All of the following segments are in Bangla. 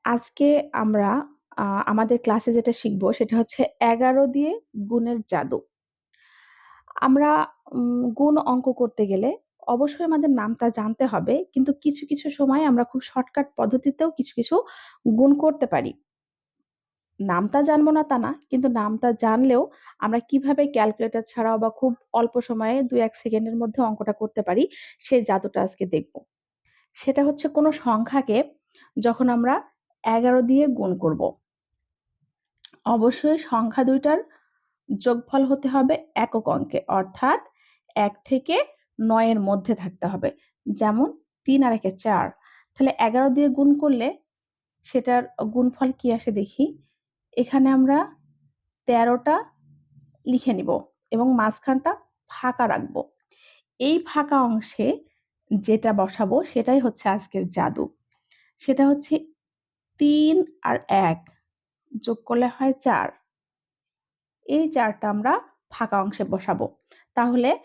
আজকে আমরা আমাদের ক্লাসে যেটা শিখব সেটা হচ্ছে ১১ দিয়ে গুণের জাদু। আমরা গুণ অঙ্ক করতে গেলে অবশ্যই আমাদের নামটা জানতে হবে। কিন্তু কিছু সময় আমরা খুব শর্টকাট পদ্ধতিতেও কিছু গুণ করতে পারি। নামটা জানবো না তা না, কিন্তু নামটা জানলেও আমরা কিভাবে ক্যালকুলেটর ছাড়াও বা খুব অল্প সময়ে ২-১ সেকেন্ডের মধ্যে অঙ্কটা করতে পারি, সেই জাদুটা আজকে দেখব। সেটা হচ্ছে কোনো সংখ্যাকে যখন আমরা ১১ দিয়ে গুণ করব। অবশ্যই সংখ্যা ২ টার যোগফল হতে হবে একক অঙ্কে। অর্থাৎ ১ থেকে ৯ এর মধ্যে থাকতে হবে। যেমন ৩ আর ১ এ ৪। তাহলে ১১ দিয়ে গুণ করলে সেটার গুণফল কি আসে দেখি। এখানে আমরা ১৩ টা লিখে নিব এবং মাঝখানটা ফাঁকা রাখবো। এই ফাঁকা অংশে যেটা বসাবো সেটাই হচ্ছে আজকের জাদু। সেটা হচ্ছে ৩ আর ১ যোগ করলে হয় ৪। এই ৪ টা আমরা ফাঁকা অংশে বসাবো। তাহলে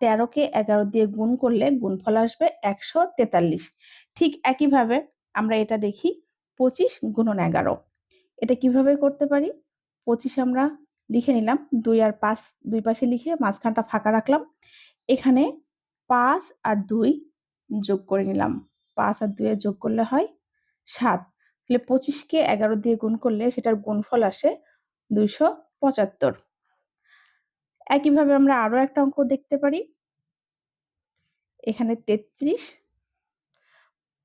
১৩ কে ১১ দিয়ে গুণ করলে গুণফল আসবে ১৪৩। ঠিক একইভাবে আমরা এটা দেখি ২৫ গুণন ১১। এটা কিভাবে করতে পারি? ২৫ আমরা লিখে নিলাম। ২ আর ৫ ২ পাশে লিখে মাঝখানটা ফাঁকা রাখলাম। এখানে ৫ আর ২ যোগ করে নিলাম। ৫ আর ২ এর যোগ করলে হয় ৭। তাহলে ২৫ কে ১১ দিয়ে গুণ করলে সেটার গুণফল আসে ২৭৫। একইভাবে আমরা আরো একটা অঙ্ক দেখতে পারি। এখানে ৩৩,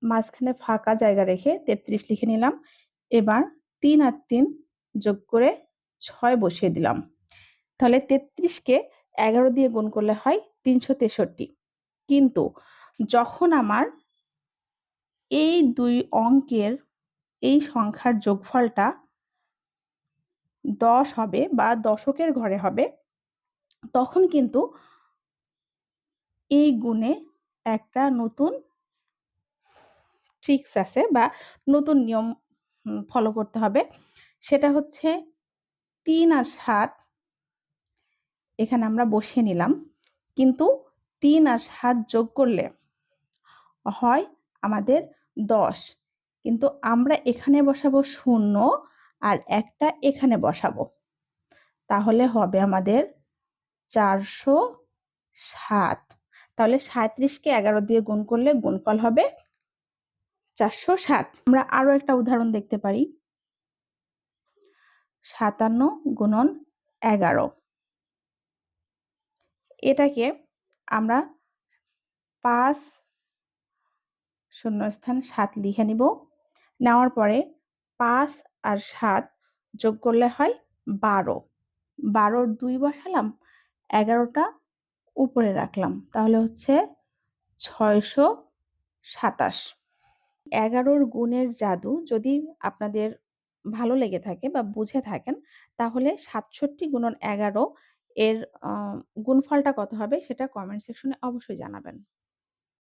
মাঝখানে ফাঁকা জায়গা রেখে ৩৩ লিখে নিলাম। এবার ৩ আর ৩ যোগ করে ৬ বসিয়ে দিলাম। তাহলে ৩৩ কে ১১ দিয়ে গুণ করলে হয় ৩৬৩। কিন্তু যখন আমার এই ২ অঙ্কের এই সংখ্যার যোগফলটা ১০ হবে বা দশকের ঘরে হবে, তখন কিন্তু এই গুণে একটা নতুন ট্রিক্স আছে বা নতুন নিয়ম ফলো করতে হবে। সেটা হচ্ছে ৩ আর ৭ এখানে আমরা বসিয়ে নিলাম। কিন্তু ৩ আর ৭ যোগ করলে হয় আমাদের ১০। কিন্তু আমরা এখানে বসাবো ০ আর একটা এখানে বসাবো। তাহলে হবে আমাদের ৪০৭। তাহলে ৩৭ কে ১১ দিয়ে গুণ করলে গুণফল হবে ৪০৭। আমরা আরো একটা উদাহরণ দেখতে পারি। ৫৭ গুণন ১১। এটাকে আমরা ৫ শূন্যস্থান ৭ লিখে নিব। নেওয়ার পরে ৫ আর ৭ যোগ করলে হয় ১২। ১২ র ২ বসালাম, ১১ টা উপরে রাখলাম। তাহলে হচ্ছে ৬২৭। ১১ র গুণের জাদু যদি আপনাদের ভালো লেগে থাকে বা বুঝে থাকেন, তাহলে ৬৭ গুণন ১১ এর আ গুণফলটা কত হবে সেটা কমেন্ট সেকশনে অবশ্যই জানাবেন।